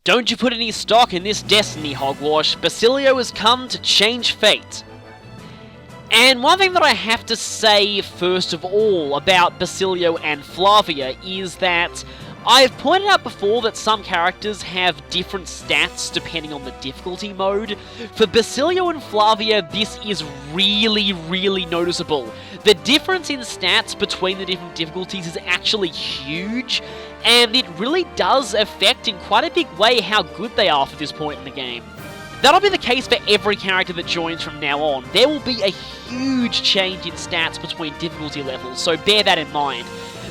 Don't you put any stock in this destiny, hogwash. Basilio has come to change fate. And one thing that I have to say first of all about Basilio and FLAVIA is that I've pointed out before that some characters have different stats depending on the difficulty mode. For Basilio and FLAVIA, this is really noticeable. The difference in stats between the different difficulties is actually huge, and it really does affect in quite a big way how good they are for this point in the game. That'll be the case for every character that joins from now on. There will be a huge change in stats between difficulty levels, so bear that in mind.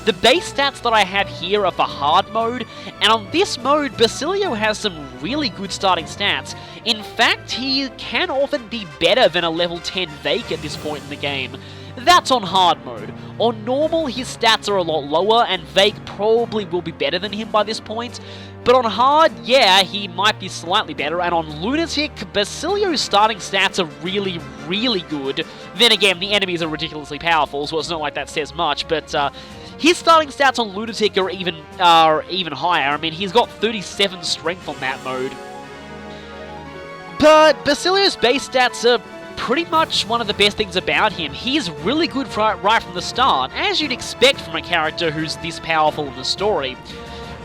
The base stats that I have here are for hard mode, and on this mode, Basilio has some really good starting stats. In fact, he can often be better than a level 10 Vake at this point in the game. That's on hard mode. On normal, his stats are a lot lower, and Vake probably will be better than him by this point. But on hard, yeah, he might be slightly better, and on Lunatic, Basilio's starting stats are really good. Then again, the enemies are ridiculously powerful, so it's not like that says much, but his starting stats on Lunatic are even higher. I mean, he's got 37 strength on that mode. But Basilio's base stats are pretty much one of the best things about him. He's really good right from the start, as you'd expect from a character who's this powerful in the story.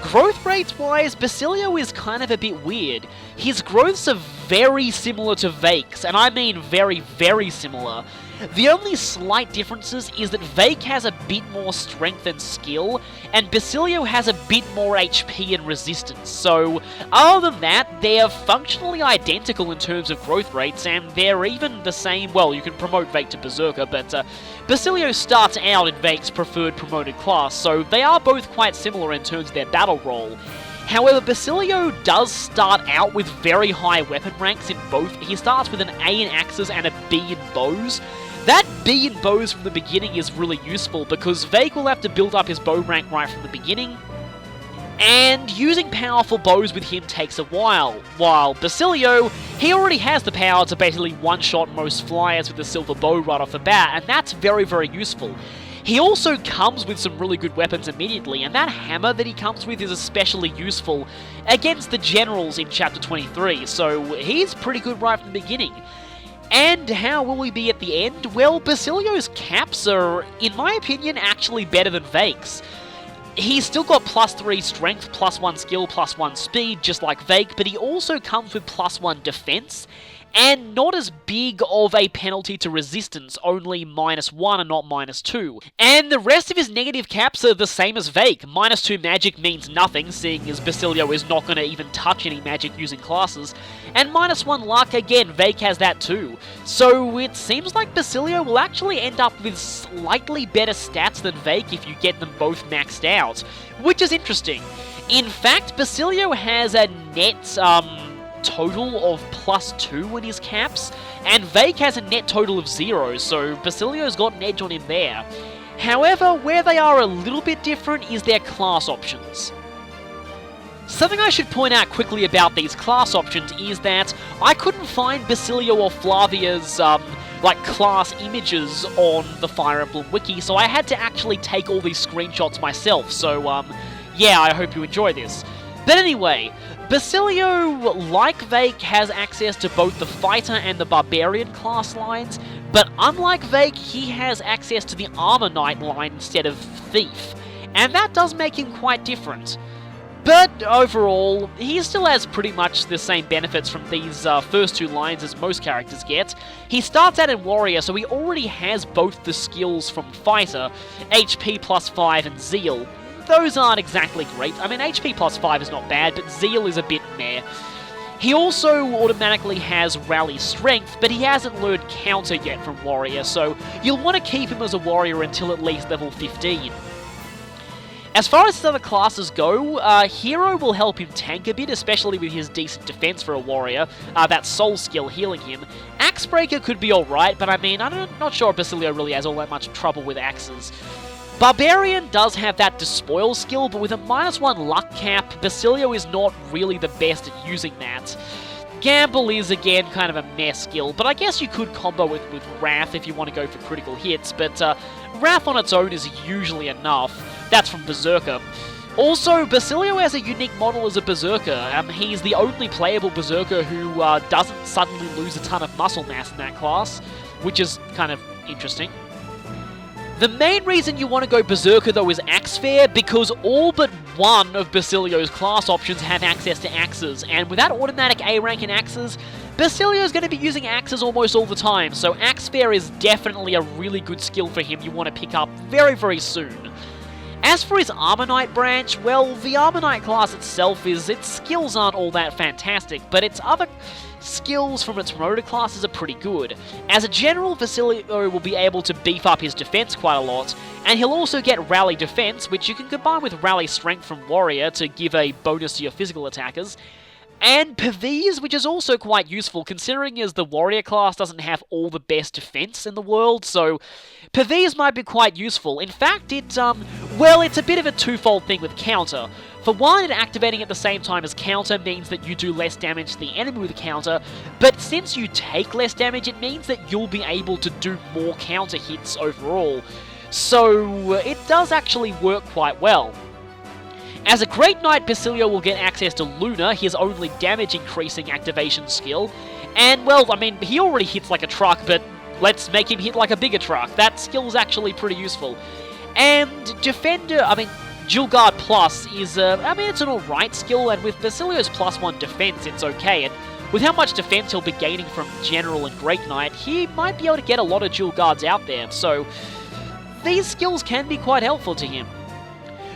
Growth rates-wise, Basilio is kind of a bit weird. His growths are very similar to Vake's, and I mean very similar. The only slight differences is that Vake has a bit more strength and skill, and Basilio has a bit more HP and resistance, so other than that, they're functionally identical in terms of growth rates, and they're even the same. Well, you can promote Vake to Berserker, but Basilio starts out in Vake's preferred promoted class, so they are both quite similar in terms of their battle role. However, Basilio does start out with very high weapon ranks in both. He starts with an A in axes and a B in bows. That B in bows from the beginning is really useful because Vake will have to build up his bow rank right from the beginning, and using powerful bows with him takes a while, while Basilio, he already has the power to basically one-shot most flyers with the silver bow right off the bat, and that's very useful. He also comes with some really good weapons immediately, and that hammer that he comes with is especially useful against the generals in Chapter 23, so he's pretty good right from the beginning. And how will we be at the end? Well, Basilio's caps are, in my opinion, actually better than Vake's. He's still got +3 strength, +1 skill, +1 speed, just like Vake, but he also comes with +1 defense, and not as big of a penalty to resistance, only -1 and not -2. And the rest of his negative caps are the same as Vake. -2 magic means nothing, seeing as Basilio is not going to even touch any magic using classes. And -1 luck, again, Vake has that too. So it seems like Basilio will actually end up with slightly better stats than Vake if you get them both maxed out, which is interesting. In fact, Basilio has a net, total of +2 in his caps, and Vake has a net total of 0, so Basilio's got an edge on him there. However, where they are a little bit different is their class options. Something I should point out quickly about these class options is that I couldn't find Basilio or FLAVIA's class images on the Fire Emblem wiki, so I had to actually take all these screenshots myself, so yeah, I hope you enjoy this. But anyway, Basilio, like Vake, has access to both the Fighter and the Barbarian class lines, but unlike Vake, he has access to the Armor Knight line instead of Thief, and that does make him quite different. But overall, he still has pretty much the same benefits from these first two lines as most characters get. He starts out in Warrior, so he already has both the skills from Fighter, HP +5 and Zeal. Those aren't exactly great. I mean, HP +5 is not bad, but Zeal is a bit meh. He also automatically has Rally Strength, but he hasn't learned Counter yet from Warrior, so you'll want to keep him as a Warrior until at least level 15. As far as his other classes go, Hero will help him tank a bit, especially with his decent defense for a Warrior, that Soul skill healing him. Axebreaker could be alright, but I mean, I'm not sure if Basilio really has all that much trouble with axes. Barbarian does have that Despoil skill, but with a -1 luck cap, Basilio is not really the best at using that. Gamble is, again, kind of a meh skill, but I guess you could combo it with Wrath if you want to go for critical hits, but Wrath on its own is usually enough. That's from Berserker. Also, Basilio has a unique model as a Berserker. He's the only playable Berserker who doesn't suddenly lose a ton of muscle mass in that class, which is kind of interesting. The main reason you want to go Berserker, though, is Axe Fair, because all but one of Basilio's class options have access to axes, and without automatic A rank in axes, Basilio is going to be using axes almost all the time, so Axe Fair is definitely a really good skill for him you want to pick up very, very soon. As for his Armor Knight branch, well, the Armor Knight class itself its skills aren't all that fantastic, but its other skills from its promoted classes are pretty good. As a general, Basilio will be able to beef up his defense quite a lot, and he'll also get Rally Defense, which you can combine with Rally Strength from Warrior to give a bonus to your physical attackers, and Pervise, which is also quite useful, considering as the Warrior class doesn't have all the best defense in the world, so Pervise might be quite useful. In fact, it's a bit of a twofold thing with Counter. For one, activating at the same time as Counter means that you do less damage to the enemy with Counter, but since you take less damage, it means that you'll be able to do more counter hits overall. So it does actually work quite well. As a Great Knight, Basilio will get access to Luna, his only damage-increasing activation skill. And, well, I mean, he already hits like a truck, but let's make him hit like a bigger truck. That skill's actually pretty useful. And Defender, Dual Guard Plus is, it's an alright skill, and with Basilio's +1 defense, it's okay. And with how much defense he'll be gaining from General and Great Knight, he might be able to get a lot of Dual Guards out there, so these skills can be quite helpful to him.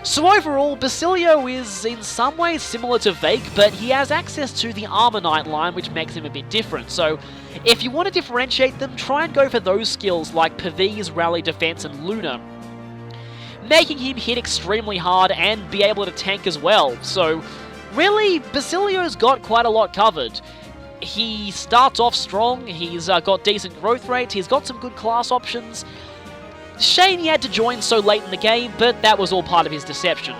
So overall, Basilio is in some ways similar to Vake, but he has access to the Armor Knight line, which makes him a bit different. So if you want to differentiate them, try and go for those skills like Pervise, Rally Defense, and Luna, making him hit extremely hard and be able to tank as well. So really, Basilio's got quite a lot covered. He starts off strong, he's got decent growth rates, he's got some good class options. Shame he had to join so late in the game, but that was all part of his deception.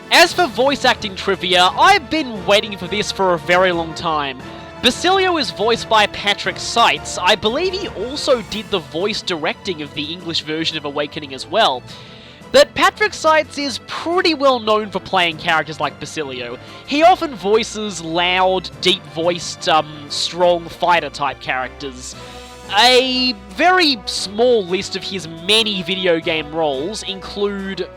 As for voice acting trivia, I've been waiting for this for a very long time. Basilio is voiced by Patrick Seitz. I believe he also did the voice directing of the English version of Awakening as well. But Patrick Seitz is pretty well known for playing characters like Basilio. He often voices loud, deep-voiced, strong fighter-type characters. A very small list of his many video game roles include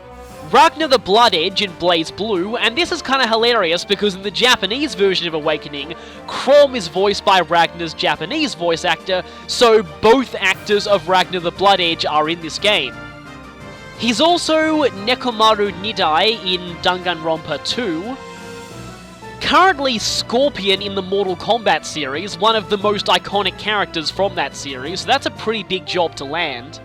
Ragnar the Blood Edge in Blaze Blue, and this is kind of hilarious because in the Japanese version of Awakening, Chrom is voiced by Ragnar's Japanese voice actor, so both actors of Ragnar the Blood Edge are in this game. He's also Nekomaru Nidai in Danganronpa 2, currently Scorpion in the Mortal Kombat series, one of the most iconic characters from that series, so that's a pretty big job to land.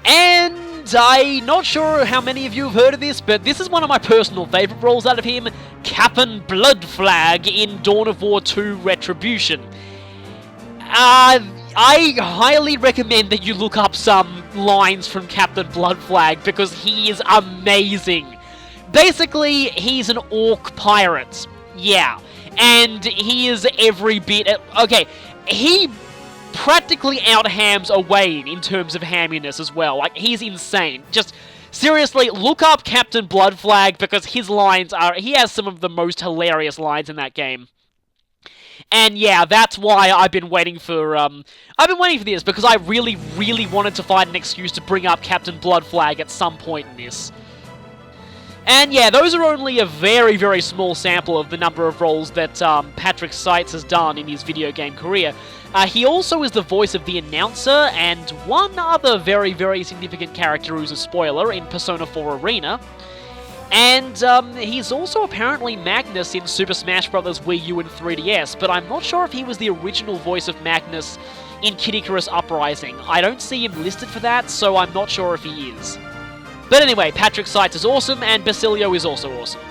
And I'm not sure how many of you have heard of this, but this is one of my personal favourite roles out of him, Captain Bloodflag in Dawn of War 2 Retribution. I highly recommend that you look up some lines from Captain Bloodflag because he is amazing. Basically, he's an orc pirate. Yeah, and he is every bit... Okay, he practically out-hams Owain in terms of hamminess as well. Like, he's insane. Just, seriously, look up Captain Bloodflag because his lines are... He has some of the most hilarious lines in that game. And yeah, that's why I've been waiting for... I've been waiting for this because I really, really wanted to find an excuse to bring up Captain Bloodflag at some point in this. And yeah, those are only a very, very small sample of the number of roles that Patrick Seitz has done in his video game career. He also is the voice of the announcer and one other very, very significant character who's a spoiler in Persona 4 Arena. And he's also apparently Magnus in Super Smash Bros. Wii U and 3DS, but I'm not sure if he was the original voice of Magnus in Kid Icarus Uprising. I don't see him listed for that, so I'm not sure if he is. But anyway, Patrick Seitz is awesome, and Basilio is also awesome.